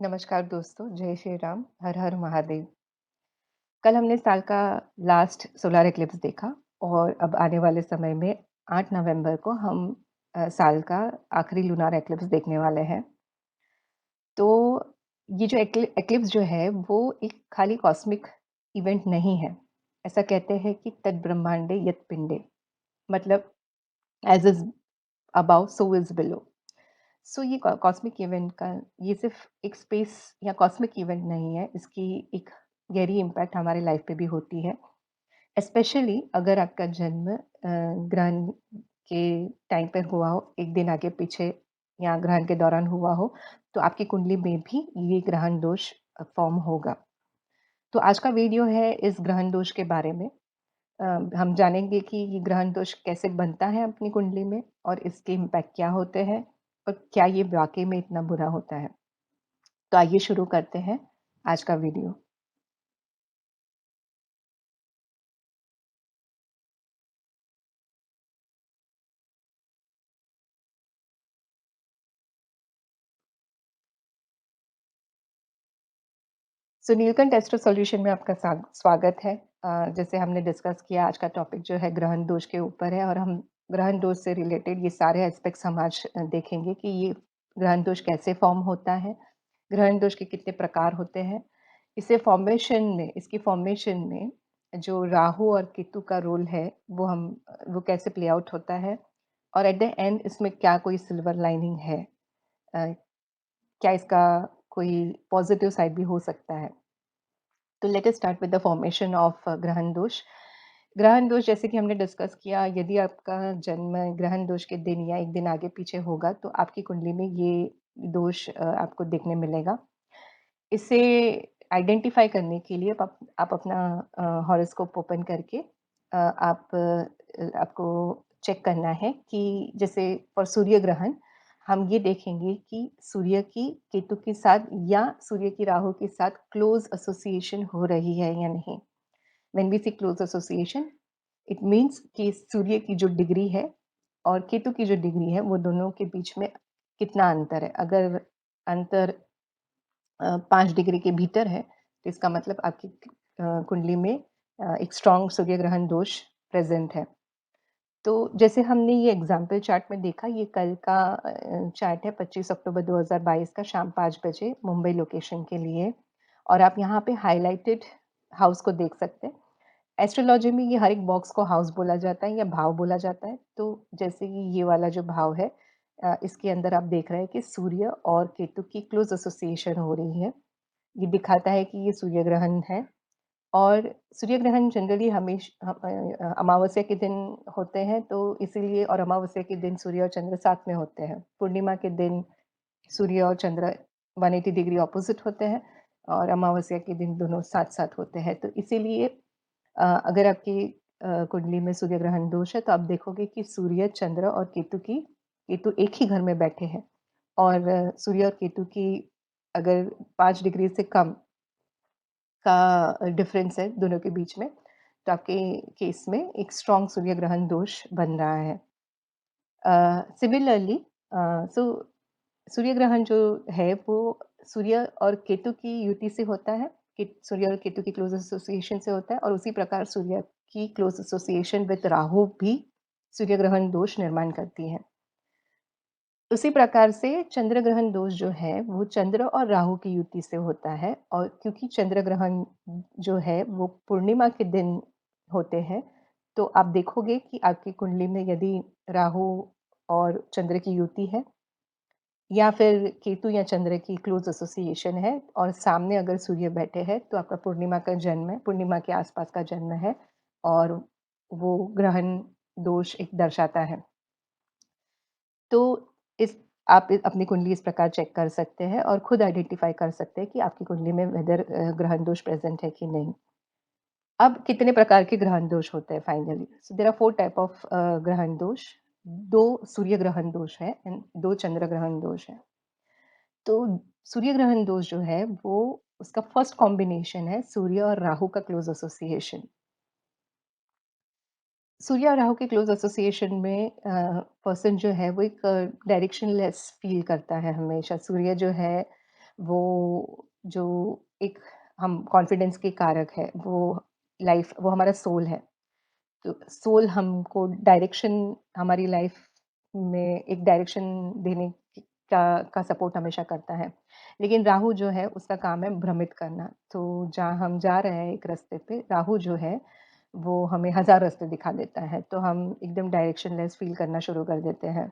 नमस्कार दोस्तों, जय श्री राम, हर हर महादेव। कल हमने साल का लास्ट सोलर एक्लिप्स देखा और अब आने वाले समय में 8 नवंबर को हम साल का आखिरी लूनार एक्लिप्स देखने वाले हैं। तो ये जो एक्लिप्स जो है वो एक खाली कॉस्मिक इवेंट नहीं है। ऐसा कहते हैं कि तद ब्रह्मांडे यत् पिंडे, मतलब as is above so is below. So ये कॉस्मिक इवेंट का ये सिर्फ एक स्पेस या कॉस्मिक इवेंट नहीं है, इसकी एक गहरी इम्पैक्ट हमारे लाइफ पे भी होती है। स्पेशली अगर आपका जन्म ग्रहण के टाइम पर हुआ हो, एक दिन आगे पीछे या ग्रहण के दौरान हुआ हो, तो आपकी कुंडली में भी ये ग्रहण दोष फॉर्म होगा। तो आज का वीडियो है इस ग्रहण दोष के बारे में। हम जानेंगे कि ये ग्रहण दोष कैसे बनता है अपनी कुंडली में और इसके इम्पैक्ट क्या होते हैं और क्या ये वाक़ई में इतना बुरा होता है। तो आइए शुरू करते हैं आज का वीडियो। सो नीलकंठ एस्ट्रो सॉल्यूशन में आपका स्वागत है। जैसे हमने डिस्कस किया, आज का टॉपिक जो है ग्रहण दोष के ऊपर है और हम ग्रहण दोष से रिलेटेड ये सारे एस्पेक्ट्स हम आज देखेंगे कि ये ग्रहण दोष कैसे फॉर्म होता है, ग्रहण दोष के कितने प्रकार होते हैं, इसकी फॉर्मेशन में जो राहु और केतु का रोल है वो कैसे प्ले आउट होता है और एट द एंड इसमें क्या कोई सिल्वर लाइनिंग है, अ, क्या इसका कोई पॉजिटिव साइड भी हो सकता है। तो let us start with the formation of ग्रहण दोष। ग्रहण दोष जैसे कि हमने डिस्कस किया, यदि आपका जन्म ग्रहण दोष के दिन या एक दिन आगे पीछे होगा तो आपकी कुंडली में ये दोष आपको देखने मिलेगा। इसे आइडेंटिफ़ाई करने के लिए आप अपना हॉरोस्कोप ओपन करके आपको चेक करना है कि जैसे फॉर सूर्य ग्रहण हम ये देखेंगे कि सूर्य की केतु के साथ या सूर्य की राहु के साथ क्लोज़ एसोसिएशन हो रही है या नहीं। When we see close association, it means कि सूर्य की जो डिग्री है और केतु की जो डिग्री है, वो दोनों के बीच में कितना अंतर है। अगर अंतर 5 डिग्री के भीतर है, तो इसका मतलब आपकी कुंडली में एक स्ट्रॉन्ग सूर्य ग्रहण दोष प्रेज़ेंट है। तो जैसे हमने ये एग्ज़ाम्पल चार्ट में देखा, ये कल का चार्ट है 25 अक्टूबर 2022 का शाम 5 बजे मुंबई लोकेशन के लिए और आप यहाँ पे हाइलाइटेड हाउस को देख सकते हैं। एस्ट्रोलॉजी में ये हर एक बॉक्स को हाउस बोला जाता है या भाव बोला जाता है। तो जैसे कि ये वाला जो भाव है, इसके अंदर आप देख रहे हैं कि सूर्य और केतु की क्लोज़ एसोसिएशन हो रही है। ये दिखाता है कि ये सूर्य ग्रहण है और सूर्य ग्रहण जनरली अमावस्या के दिन होते हैं, तो इसीलिए और अमावस्या के दिन सूर्य और चंद्र साथ में होते हैं। पूर्णिमा के दिन सूर्य और चंद्र 180 डिग्री ऑपोज़िट होते हैं और अमावस्या के दिन दोनों साथ-साथ होते हैं। तो इसीलिए अगर आपकी कुंडली में सूर्य ग्रहण दोष है, तो आप देखोगे कि सूर्य, चंद्र और केतु एक ही घर में बैठे हैं और सूर्य और केतु की अगर 5 डिग्री से कम का डिफ़रेंस है दोनों के बीच में, तो आपके केस में एक स्ट्रॉन्ग सूर्य ग्रहण दोष बन रहा है। सिमिलरली सो सूर्य ग्रहण जो है वो सूर्य और केतु की युति से होता है, कि सूर्य और केतु की क्लोज़ एसोसिएशन से होता है और उसी प्रकार सूर्य की क्लोज़ एसोसिएशन विद राहु भी सूर्य ग्रहण दोष निर्माण करती है। उसी प्रकार से चंद्र ग्रहण दोष जो है, वो चंद्र और राहु की युति से होता है और क्योंकि चंद्र ग्रहण जो है, वो पूर्णिमा के दिन होते हैं, तो आप देखोगे कि आपकी कुंडली में यदि राहु और चंद्र की युति है या फिर केतु या चंद्र की क्लोज़ एसोसिएशन है और सामने अगर सूर्य बैठे हैं, तो आपका पूर्णिमा का जन्म है, पूर्णिमा के आस-पास का जन्म है और वो ग्रहण दोष एक दर्शाता है। तो इस आप अपनी कुंडली इस प्रकार चेक कर सकते हैं और खुद आइडेंटिफ़ाई कर सकते हैं कि आपकी कुंडली में वेदर ग्रहण दोष प्रेज़ेंट है कि नहीं। अब कितने प्रकार के ग्रहण दोष होते हैं finally? So there are 4 type of ग्रहण दोष। 2 सूर्य ग्रहण दोष है एंड 2 चंद्र ग्रहण दोष है। तो सूर्य ग्रहण दोष जो है वो उसका फर्स्ट कॉम्बिनेशन है सूर्य और राहु का क्लोज़ एसोसिएशन। सूर्य और राहु के क्लोज़ एसोसिएशन में पर्सन जो है वो एक डायरेक्शनलेस फ़ील करता है हमेशा। सूर्य जो है वो जो एक हम कॉन्फिडेंस के कारक है, वो हमारा सोल है। तो सोल हमको डायरेक्शन हमारी लाइफ में एक डायरेक्शन देने का सपोर्ट हमेशा करता है। लेकिन राहु जो है उसका काम है भ्रमित करना। तो जहाँ हम जा रहे हैं एक रास्ते पे, राहु जो है वो हमें हज़ार रास्ते दिखा देता है, तो हम एकदम डायरेक्शनलेस फ़ील करना शुरू कर देते हैं।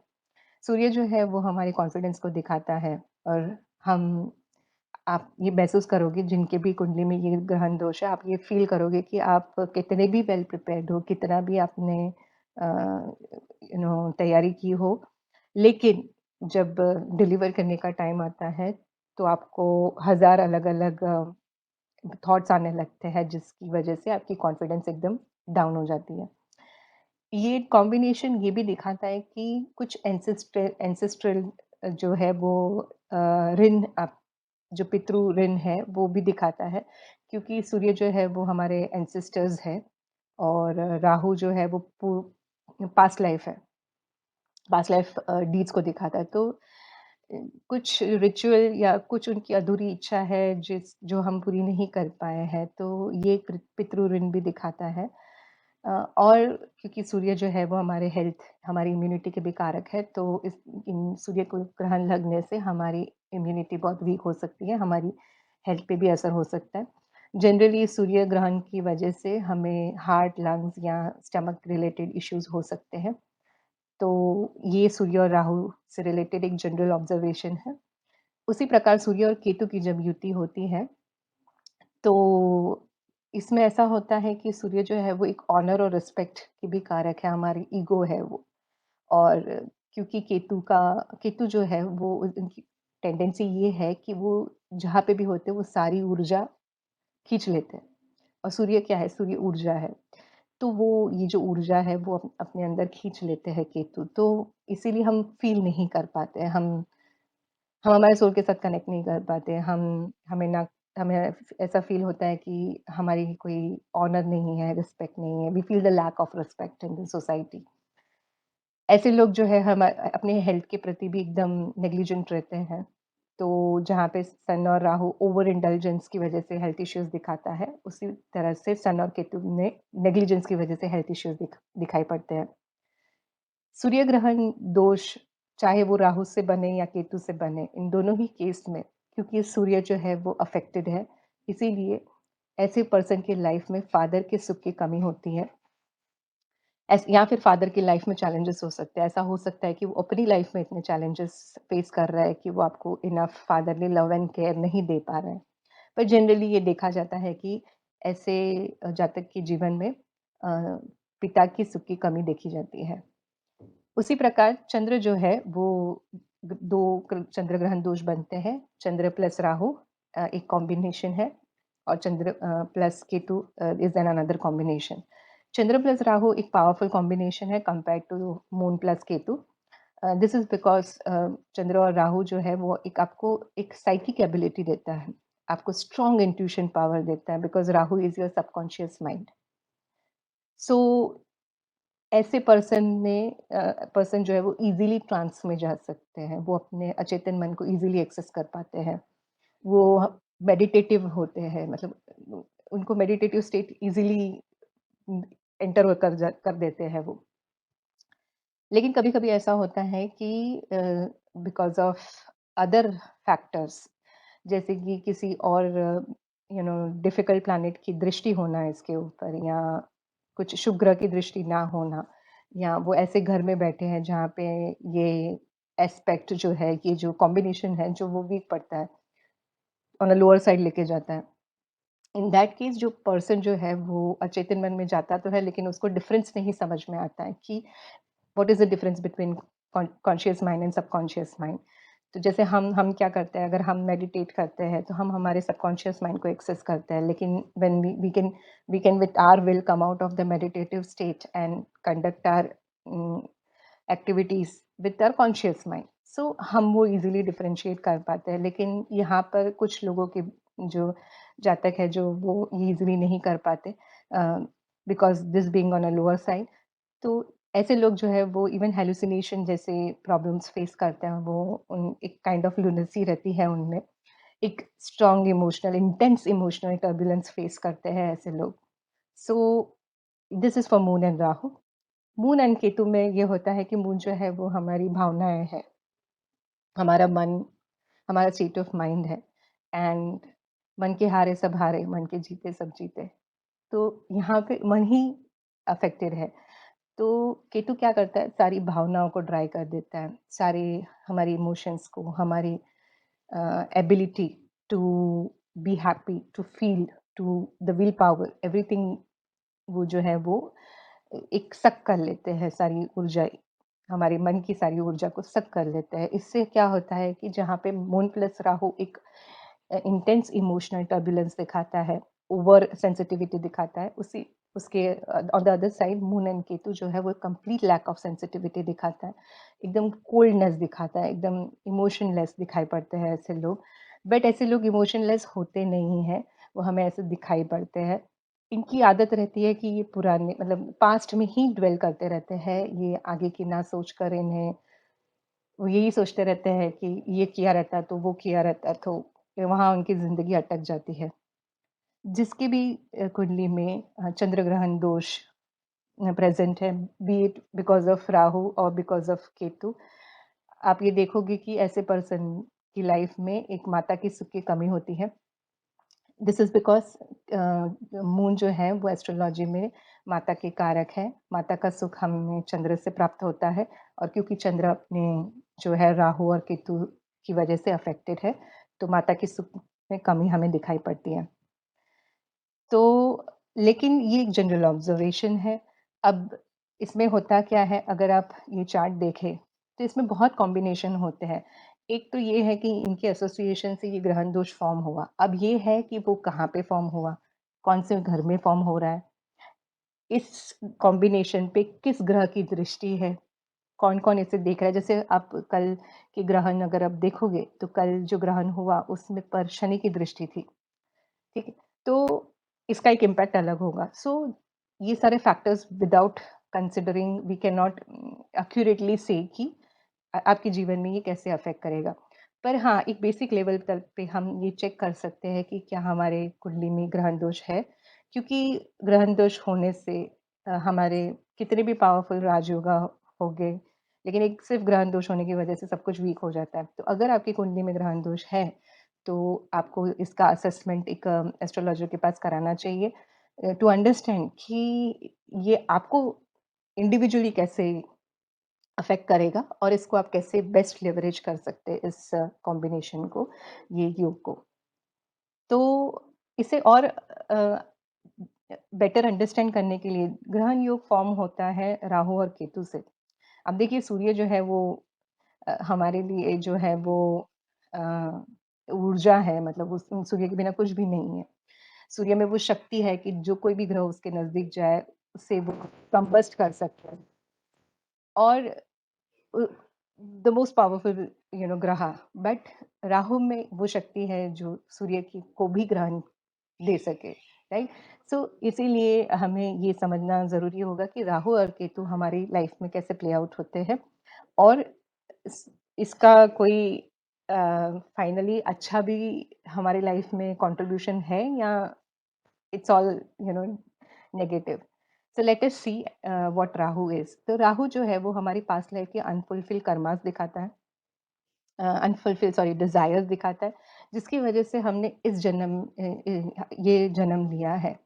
सूर्य जो है वो हमारे कॉन्फिडेंस को दिखाता है और हम आप ये महसूस करोगे जिनके भी कुंडली में ये ग्रहण दोष है, आप ये फ़ील करोगे कि आप कितने भी वेल प्रिपेयर्ड हो, कितना भी आपने तैयारी की हो, लेकिन जब डिलीवर करने का टाइम आता है, तो आपको हज़ार अलग-अलग थॉट्स आने लगते हैं, जिसकी वजह से आपकी कॉन्फिडेंस एकदम डाउन हो जाती है। ये कॉम्बिनेशन ये भी दिखाता है कि कुछ एंसेस्ट्रल जो है वो ऋण आप जो पितृ ऋण है वो भी दिखाता है, क्योंकि सूर्य जो है वो हमारे एंसेस्टर्स है और राहु जो है वो पास्ट लाइफ है, पास्ट लाइफ डीड्स को दिखाता है। तो कुछ रिचुअल या कुछ उनकी अधूरी इच्छा है जो हम पूरी नहीं कर पाए हैं, तो ये पितृ ऋण भी दिखाता है। और क्योंकि सूर्य जो है वो हमारे हेल्थ, हमारी इम्यूनिटी के भी कारक है, तो इन सूर्य को ग्रहण लगने से हमारी इम्यूनिटी बहुत वीक हो सकती है, हमारी हेल्थ पे भी असर हो सकता है। जनरली सूर्य ग्रहण की वजह से हमें हार्ट, लंग्स या स्टमक रिलेटेड इश्यूज़ हो सकते हैं। तो ये सूर्य और राहु से रिलेटेड एक जनरल ऑब्जर्वेशन है। उसी प्रकार सूर्य और केतु की जब युति होती है, तो इसमें ऐसा होता है कि सूर्य जो है वो एक ऑनर और रिस्पेक्ट की भी कारक है, हमारी ईगो है वो। और क्योंकि केतु जो है वो उनकी टेंडेंसी ये है कि वो जहाँ पे भी होते हैं वो सारी ऊर्जा खींच लेते हैं। और सूर्य क्या है? सूर्य ऊर्जा है। तो वो ये जो ऊर्जा है वो अपने अंदर खींच लेते हैं केतु, तो इसीलिए हम फ़ील नहीं कर पाते हैं। हम हमारे सोल के साथ कनेक्ट नहीं कर पाते। हमें ऐसा फ़ील होता है कि हमारी कोई ऑनर नहीं है, रिस्पेक्ट नहीं है। We feel the lack of respect in the society. ऐसे लोग जो है अपने हेल्थ के प्रति भी एकदम नेग्लिजेंट रहते हैं। तो जहाँ पे सन और राहु ओवर इंडल्जेंस की वज़ह से हेल्थ इश्यूज़ दिखाता है, उसी तरह से सन और केतु में नेग्लिजेंस की वज़ह से हेल्थ इश्यूज़ दिखाई पड़ते हैं। सूर्य ग्रहण दोष चाहे वो राहु से बने या केतु से बने, इन दोनों ही केस में क्योंकि सूर्य जो है वो अफ़ेक्टेड है, इसीलिए ऐसे पर्सन की लाइफ़ में फ़ादर के सुख की कमी होती है। या फिर फादर की लाइफ में चैलेंजेस हो सकते हैं। ऐसा हो सकता है कि वो अपनी लाइफ में इतने चैलेंजेस फेस कर रहा है कि वो आपको enough fatherly love and care नहीं दे पा रहे हैं। पर जनरली ये देखा जाता है कि ऐसे जातक के जीवन में पिता की सुख की कमी देखी जाती है। उसी प्रकार चंद्र जो है वो 2 चंद्र ग्रहण दोष बनते हैं। चंद्र प्लस राहु एक कॉम्बिनेशन है और Chandra plus Ketu is an another combination. Chandra plus Rahu एक पावरफुल कॉम्बिनेशन है compared to moon plus Ketu. This is because Chandra और राहु जो है वो आपको एक साइकिक एबिलिटी देता है। आपको स्ट्रॉन्ग इंट्यूशन पावर देता है because Rahu is your subconscious mind. So ऐसे पर्सन जो है वो ईज़िली ट्रांस में जा सकते हैं। वो अपने अचेतन मन को ईज़िली एक्सेस कर पाते हैं। वो मेडिटेटिव होते हैं, मतलब उनको मेडिटेटिव स्टेट ईज़िली एंटर कर देते हैं वो। लेकिन कभी-कभी ऐसा होता है कि बिकॉज़ ऑफ अदर फैक्टर्स, जैसे कि किसी और डिफ़िकल्ट प्लैनेट की दृष्टि होना इसके ऊपर, या कुछ शुभ ग्रह की दृष्टि ना होना, या वो ऐसे घर में बैठे हैं जहाँ पे ये एस्पेक्ट जो है, ये जो कॉम्बिनेशन है जो वो वीक पड़ता है, ऑन अ लोअर साइड लेके जाता है। इन दैट केस जो पर्सन जो है वो अचेतन मन में जाता तो है, लेकिन उसको डिफ़रेंस नहीं समझ में आता है कि what is the difference between conscious mind and subconscious mind. तो जैसे हम क्या करते हैं, अगर हम मेडिटेट करते हैं तो हम हमारे सबकॉन्शियस माइंड को एक्सेस करते हैं, लेकिन when we can with our will come out of the meditative state and conduct our activities with our conscious mind. So हम वो इजीली डिफरेंशिएट कर पाते हैं, लेकिन यहाँ पर कुछ लोगों के जो जातक है जो वो इजीली नहीं कर पाते because this being on a lower side. तो ऐसे लोग जो है वो इवन हैलुसिनेशन जैसे प्रॉब्लम्स फेस करते हैं, वो उन एक काइंड ऑफ लुनेसी रहती है उनमें, एक strong emotional intense emotional turbulence face करते हैं ऐसे लोग। So this is for moon and Rahu. Moon and Ketu में ये होता है कि मून जो है वो हमारी भावनाएँ हैं, हमारा मन, हमारा स्टेट ऑफ माइंड है एंड मन के हारे सब हारे, मन के जीते सब जीते। तो यहाँ पे मन ही अफ़ेक्टेड है। तो केतु क्या करता है, सारी भावनाओं को ड्राई कर देता है, सारे हमारी इमोशंस को, हमारी ability to be happy, to feel, to the will power, everything वो जो है वो एक सक कर लेते हैं सारी ऊर्जा, हमारे मन की सारी ऊर्जा को सक कर लेते हैं। इससे क्या होता है कि जहाँ पे मून प्लस राहु एक इंटेंस इमोशनल टर्बुलेंस दिखाता है, ओवर सेंसिटिविटी दिखाता है, उसी उसके on the other side moon and Ketu जो है वो कंप्लीट लैक ऑफ सेंसिटिविटी दिखाता है, एकदम कोल्डनेस दिखाता है, एकदम इमोशनलेस दिखाई पड़ते हैं ऐसे लोग। बट ऐसे लोग इमोशनलेस होते नहीं हैं, वो हमें ऐसे दिखाई पड़ते हैं। इनकी आदत रहती है कि ये पुराने मतलब पास्ट में ही ड्वेल करते रहते हैं, ये आगे की ना सोच कर इन्हें वो यही सोचते रहते हैं कि ये किया रहता तो वो किया रहता तो वहाँ उनकी ज़िंदगी अटक जाती है। जिसकी भी कुंडली में चंद्र ग्रहण दोष प्रेज़ेंट है, B it because of Rahu और बिकॉज़ ऑफ केतु, आप ये देखोगे कि ऐसे पर्सन की लाइफ़ में एक माता की सुख की कमी होती है। दिस इज़ बिकॉज़ मून जो है वो एस्ट्रोलॉजी में माता के कारक है। माता का सुख हमें चंद्र से प्राप्त होता है और क्योंकि चंद्र अपने जो है राहु और केतु की वजह से अफ़ेक्टेड है, तो माता की सुख में कमी हमें दिखाई पड़ती है। तो लेकिन ये एक जनरल ऑब्ज़र्वेशन है। अब इसमें होता क्या है, अगर आप ये चार्ट देखें, तो इसमें बहुत कॉम्बिनेशन होते हैं। एक तो ये है कि इनके एसोसिएशन से ये ग्रहण दोष फ़ॉर्म हुआ। अब ये है कि वो कहाँ पे फ़ॉर्म हुआ, कौन से घर में फ़ॉर्म हो रहा है, इस कॉम्बिनेशन पे किस ग्रह की दृष्टि है, कौन-कौन इसे देख रहा है। जैसे आप कल के ग्रहण अगर आप देखोगे, तो कल जो ग्रहण हुआ उसमें पर शनि की दृष्टि थी। ठीक है? तो इसका एक इम्पैक्ट अलग होगा। सो ये सारे factors without considering we can not accurately say कि आपके जीवन में ये कैसे अफ़ेक्ट करेगा। पर हाँ, एक बेसिक लेवल तक पे हम ये चेक कर सकते हैं कि क्या हमारे कुंडली में ग्रहण दोष है। क्योंकि ग्रहण दोष होने से हमारे कितने भी पावरफुल राजयोगा हो गए, लेकिन एक सिर्फ़ ग्रहण दोष होने की वज़ह से सब कुछ वीक हो जाता है। तो अगर आपकी कुंडली में ग्रहण दोष है, तो आपको इसका असेसमेंट एक एस्ट्रोलॉजर के पास कराना चाहिए टू अंडरस्टैंड कि ये आपको इंडिविजुअली कैसे अफ़ेक्ट करेगा और इसको आप कैसे बेस्ट लेवरेज कर सकते हैं इस कॉम्बिनेशन को, ये योग को। तो इसे और बेटर अंडरस्टैंड करने के लिए ग्रहण योग फ़ॉर्म होता है राहु और केतु से। अब देखिए सूर्य जो है वो हमारे लिए जो है वो अ, ऊर्जा है, मतलब उस सूर्य के बिना कुछ भी नहीं है। सूर्य में वो शक्ति है कि जो कोई भी ग्रह उसके नज़दीक जाए, उसे वो कंबस्ट कर सकता है और अ, द मोस्ट पावरफुल ग्रह, बट राहु में वो शक्ति है जो सूर्य की को भी ग्रहण दे सके, राइट? सो इसीलिए हमें ये समझना ज़रूरी होगा कि राहु और केतु हमारी लाइफ में कैसे प्ले आउट होते हैं और इस इसका कोई फाइनली अच्छा भी हमारी लाइफ में कंट्रीब्यूशन है या it's all you know negative. So let us see what Rahu is. तो राहु जो है वो हमारी पास्ट लाइफ के अनफुलफिल कर्मास दिखाता है, अनफुलफिल सॉरी डिज़ायर्स दिखाता है, जिसकी वजह से हमने इस ये जन्म लिया है।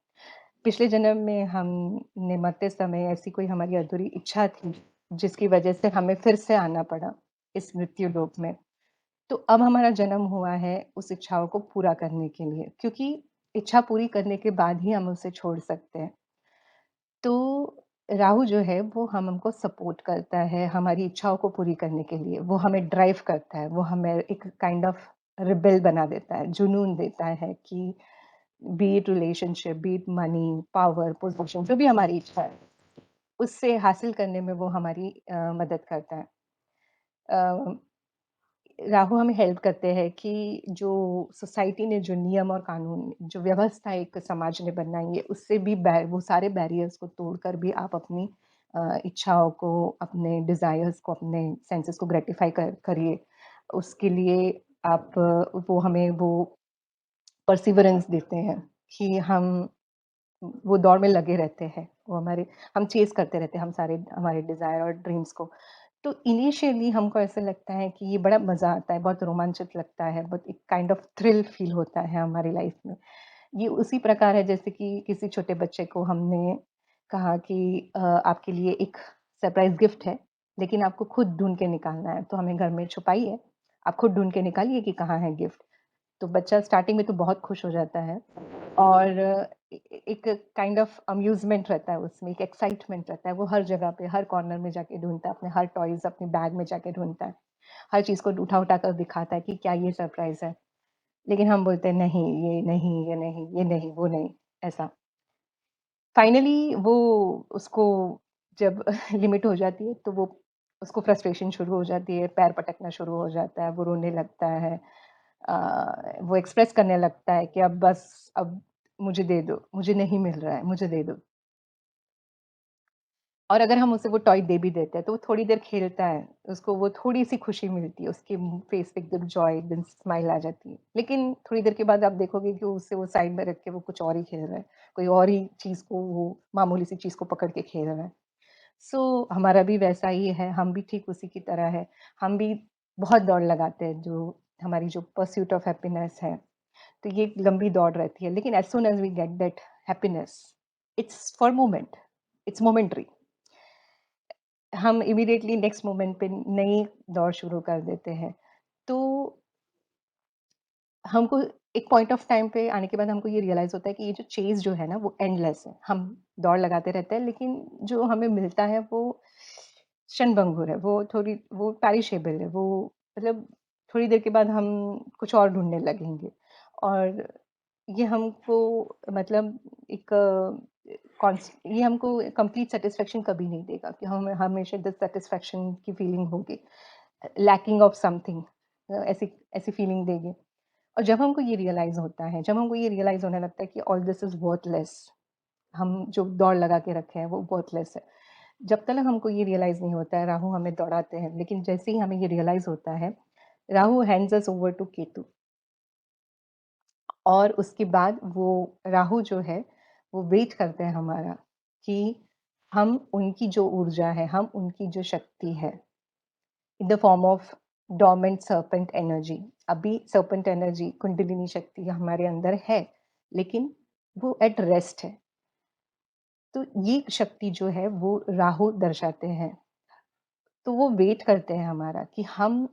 पिछले जन्म में हमने मरते समय ऐसी कोई हमारी अधूरी इच्छा थी, जिसकी वजह से हमें फिर से आना पड़ा इस मृत्यु लोक में। तो अब हमारा जन्म हुआ है उस इच्छाओं को पूरा करने के लिए, क्योंकि इच्छा पूरी करने के बाद ही हम उसे छोड़ सकते हैं। तो राहु जो है वो हमको सपोर्ट करता है हमारी इच्छाओं को पूरी करने के लिए, वो हमें ड्राइव करता है, वो हमें एक काइंड ऑफ रिबेल बना देता है, जुनून देता है कि B it relationship, B it money, power, position, जो भी हमारी इच्छा है, उससे हासिल करने में वो हमारी मदद करता है। अ, राहु हमें हेल्प करते हैं कि जो सोसाइटी ने जो नियम और कानून, जो व्यवस्था एक समाज ने बनाई है, उससे भी वो सारे बैरियर्स को तोड़कर भी आप अपनी इच्छाओं को, अपने डिज़ायर्स को, अपने सेंसेस को ग्रेटिफ़ाई करिए। उसके लिए वो हमें वो परसिवरेंस देते हैं कि हम वो दौड़ में लगे रहते हैं। वो हमारे हम चेज़ करते रहते हैं हम सारे हमारे डिज़ायर और ड्रीम्स को। तो इनिशियली हमको ऐसा लगता है कि ये बड़ा मज़ा आता है, बहुत रोमांचक लगता है, बहुत एक काइंड ऑफ थ्रिल फ़ील होता है हमारी लाइफ़ में। ये उसी प्रकार है जैसे कि किसी छोटे बच्चे को हमने कहा कि आपके लिए एक सरप्राइज़ गिफ्ट है, लेकिन आपको खुद ढूँढ के निकालना है, तो हमें घर में छुपाइए, आप खुद ढूँढ के निकालिए कि कहाँ है गिफ्ट। तो बच्चा स्टार्टिंग में तो बहुत खुश हो जाता है और एक काइंड ऑफ अम्यूज़मेंट रहता है उसमें, एक एक्साइटमेंट रहता है। वो हर जगह पे, हर कॉर्नर में जाके ढूँढता है, अपने हर टॉयज़ अपने बैग में जाके ढूँढता है। हर चीज़ को उठा-उठा कर दिखाता है कि क्या ये सरप्राइज़ है? लेकिन हम बोलते हैं नहीं, ये नहीं, ये नहीं, ये नहीं, वो नहीं, ऐसा। फाइनली वो उसको जब लिमिट हो जाती है, तो वो उसको फ्रस्ट्रेशन शुरू हो जाती है, पैर पटकना शुरू हो जाता है, वो रोने लगता है। वो एक्सप्रेस करने लगता है कि अब बस अब मुझे दे दो, मुझे नहीं मिल रहा है, मुझे दे दो। और अगर हम उसे वो टॉय दे भी देते हैं, तो वो थोड़ी देर खेलता है, उसको वो थोड़ी-सी खुशी मिलती है, उसके फेस पे एकदम जॉय एकदम स्माइल आ जाती है। लेकिन थोड़ी देर के बाद आप देखोगे कि उसे वो साइड में रख के वो कुछ और ही खेल रहा है, कोई और ही चीज़ को वो मामूली सी चीज़ को पकड़ के खेल रहा है। सो हमारा भी वैसा ही है, हम भी ठीक उसी की तरह है। हम भी बहुत दौड़ लगाते हैं, जो हमारी जो परस्यूट ऑफ हैप्पीनेस है, तो ये एक लंबी दौड़ रहती है। लेकिन as soon as we get that happiness, it's for moment, it's momentary. हम इमीडिएटली नेक्स्ट मोमेंट पे नई दौड़ शुरू कर देते हैं। तो हमको एक पॉइंट ऑफ टाइम पे आने के बाद हमको ये रियलाइज़ होता है कि ये जो चेज़ जो है ना वो एंडलेस है। हम दौड़ लगाते रहते हैं लेकिन जो हमें मिलता है वो क्षणभंगुर है, वो थोड़ी वो पेरिशेबल है, वो मतलब थोड़ी देर के बाद हम कुछ और ढूँढने लगेंगे और ये हमको मतलब एक ये हमको कंप्लीट सैटिस्फैक्शन कभी नहीं देगा कि हमें हमेशा डिससैटिस्फैक्शन की फीलिंग होगी, लैकिंग ऑफ समथिंग ऐसी ऐसी फीलिंग देगी। और जब हमको ये रियलाइज़ होता है, जब हमको ये रियलाइज़ होने लगता है कि ऑल दिस इज़ वर्थलेस, हम जो दौड़ लगा के रखे हैं वो वर्थलेस है। जब तक हमको ये रियलाइज़ नहीं होता है, राहु हमें दौड़ाते हैं, लेकिन जैसे ही हमें ये रियलाइज़ होता है, Rahu hands us over to Ketu और उसके बाद वो राहु जो है, वो वेट करते हैं हमारा कि हम उनकी जो ऊर्जा है, हम उनकी जो शक्ति है, in the form of dormant serpent energy. अभी सर्पेंट एनर्जी, कुंडलिनी शक्ति हमारे अंदर है, लेकिन वो एट रेस्ट है। तो ये शक्ति जो है, वो राहु दर्शाते हैं। तो वो वेट करते हैं हमारा कि हम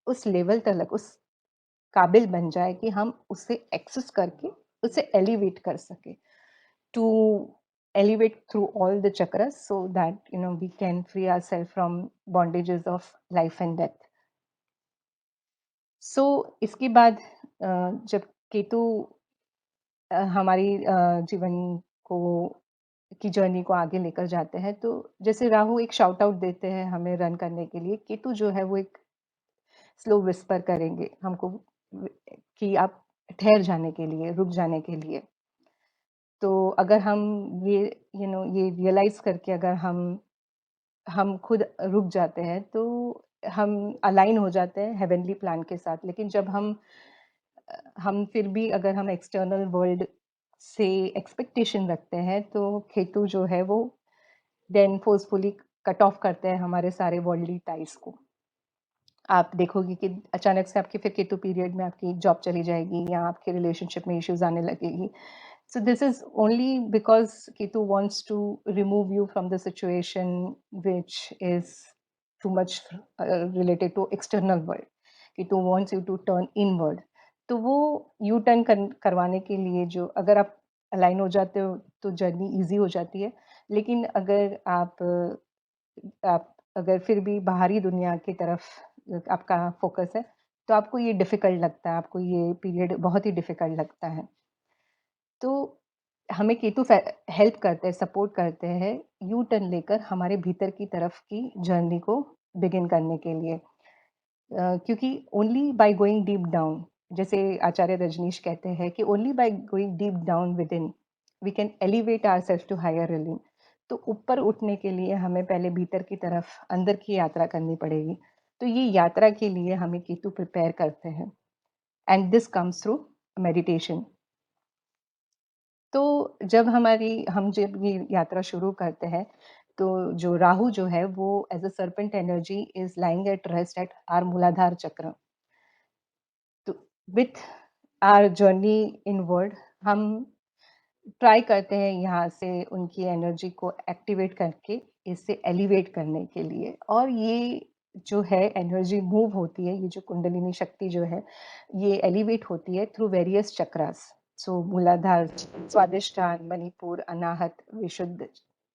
उस लेवल तलक उस काबिल बन जाए कि हम उसे एक्सेस करके उसे एलिवेट कर सकें to elevate through all the chakras so that we can free ourselves from bondages of life and death. So इसके बाद जब केतु हमारी जीवन को की जर्नी को आगे लेकर जाते हैं तो जैसे राहु एक शाउट आउट देते हैं हमें रन करने के लिए, केतु जो है वो एक स्लो विस्पर करेंगे हमको कि आप ठहर जाने के लिए, रुक जाने के लिए। तो अगर हम ये ये रियलाइज़ करके अगर हम खुद रुक जाते हैं, तो हम अलाइन हो जाते हैं हेवनली प्लान के साथ। लेकिन जब हम फिर भी अगर हम एक्सटर्नल वर्ल्ड से एक्सपेक्टेशन रखते हैं, तो केतु जो है वो देन फोर्सफुली कट ऑफ करते हैं हमारे सारे वर्ल्डली टाइज़ को। आप देखोगे कि अचानक से आपके फिर केतु पीरियड में आपकी जॉब चली जाएगी या आपके रिलेशनशिप में इश्यूज़ आने लगेगी। So this is only because Ketu wants to remove you from the situation which is too much related to external world. Ketu wants you to turn inward. तो वो यू टर्न करवाने के लिए जो अगर आप अलाइन हो जाते हो तो जर्नी इजी हो जाती है, लेकिन अगर आप अगर फिर भी बाहरी दुनिया की तरफ आपका फोकस है तो आपको ये डिफिकल्ट लगता है, आपको ये पीरियड बहुत ही डिफिकल्ट लगता है। तो हमें केतु हेल्प करते हैं, सपोर्ट करते हैं यू टर्न लेकर हमारे भीतर की तरफ की जर्नी को बिगिन करने के लिए। क्योंकि only by going deep down, जैसे आचार्य रजनीश कहते हैं कि only by going deep down within we can elevate ourselves to higher realm. तो ऊपर उठने के लिए हमें पहले भीतर की तरफ अंदर की यात्रा करनी पड़ेगी। तो ये यात्रा के लिए हमें केतु प्रिपेयर करते हैं। And this comes through meditation. तो हम जब ये यात्रा शुरू करते हैं, तो जो राहु जो है वो as a serpent energy is lying at rest at our Muladhara chakra. तो विथ आवर जर्नी इनवर्ड हम ट्राई करते हैं यहाँ से उनकी एनर्जी को एक्टिवेट करके इसे एलिवेट करने के लिए, और ये जो है एनर्जी मूव होती है, ये जो कुंडलिनी शक्ति जो है, ये एलिवेट होती है थ्रू वेरियस चक्रास। सो मूलाधार, स्वादिष्ठान, Manipur, Anahata, Vishuddha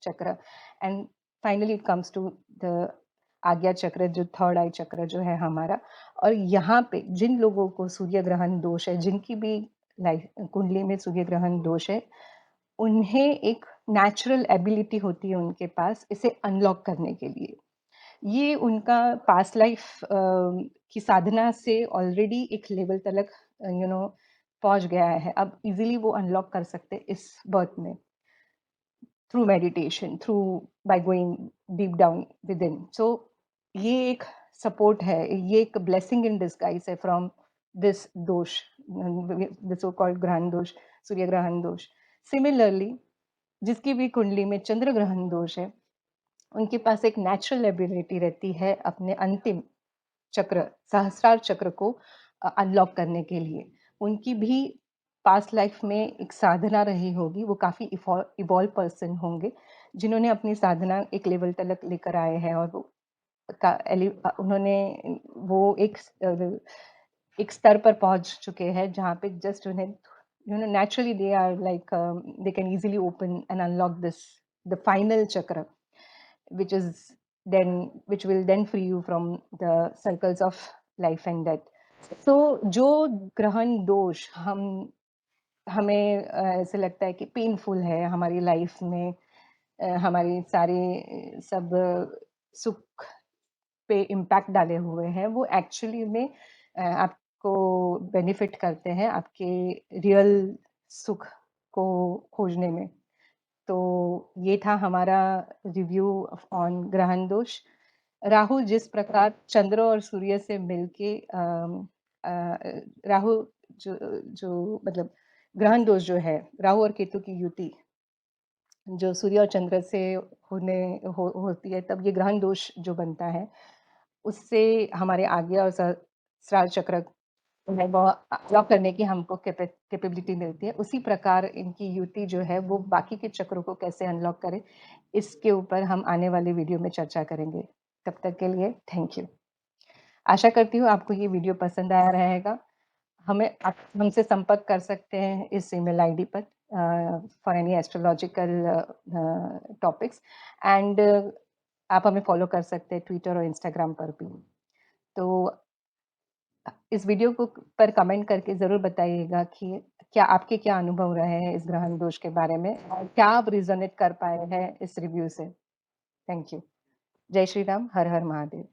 chakra, and finally it comes to the Ajna chakra, जो थर्ड आई चक्र जो है हमारा। और यहाँ पे जिन लोगों को सूर्य ग्रहण दोष है, जिनकी भी लाइफ कुंडली में सूर्य ग्रहण दोष है, उन्हें एक नेचुरल एबिलिटी होती है उनके पास इसे अनलॉक करने के लिए। ये उनका पास्ट लाइफ की साधना से ऑलरेडी एक लेवल तलक पहुंच गया है। अब इजीली वो अनलॉक कर सकते हैं इस बर्थ में, through meditation, through by going deep down within. So ये एक सपोर्ट है, ये एक ब्लेसिंग इन डिस्गाइज है फ्रॉम दिस दोष, द सो कॉल्ड ग्रहण दोष, सूर्य ग्रहण दोष। सिमिलरली जिसकी भी कुंडली में चंद्र ग्रहण दोष है, उनके पास एक नेचुरल एबिलिटी रहती है अपने अंतिम चक्र, सहस्रार चक्र को अनलॉक करने के लिए। उनकी भी पास्ट लाइफ में एक साधना रही होगी, वो काफ़ी इवॉल्व पर्सन होंगे, जिन्होंने अपनी साधना एक लेवल तक लेकर आए हैं, और वो उन्होंने वो एक स्तर पर पहुंच चुके हैं जहाँ पे जस्ट उन्हें naturally they are like they can easily open and unlock this, the final chakra, which is which will then free you from the circles of life and death. So जो ग्रहण दोष हमें ऐसे लगता है कि पेनफुल है हमारी लाइफ में, हमारी सारी सब सुख पे इम्पैक्ट डाले हुए हैं, वो एक्चुअली में आपको बेनिफिट करते हैं आपके रियल सुख को खोजने में। तो ये था हमारा रिव्यू ऑन ग्रहण दोष। राहु जिस प्रकार चंद्र और सूर्य से मिलके राहु जो जो मतलब ग्रहण दोष जो है, राहु और केतु की युति जो सूर्य और चंद्र से होती है, तब ये ग्रहण दोष जो बनता है, उससे हमारे आज्ञा और सहस्रार चक्र में वो अनलॉक करने की हमको कैपेबिलिटी मिलती है। उसी प्रकार इनकी युति जो है वो बाकी के चक्रों को कैसे अनलॉक करें, इसके ऊपर हम आने वाले वीडियो में चर्चा करेंगे। तब तक के लिए थैंक यू। आशा करती हूँ आपको ये वीडियो पसंद आया रहेगा। आप हमसे संपर्क कर सकते हैं इस ईमेल आईडी पर for any astrological topics, and आप हमें फॉलो कर सकते हैं ट्विटर और इंस्टाग्राम पर भी। तो इस वीडियो को पर कमेंट करके ज़रूर बताइएगा कि आपके क्या अनुभव रहे हैं इस ग्रहण दोष के बारे में, और क्या आप रिजोनेट कर पाए हैं इस रिव्यू से। Thank you. जय श्री राम, हर हर महादेव।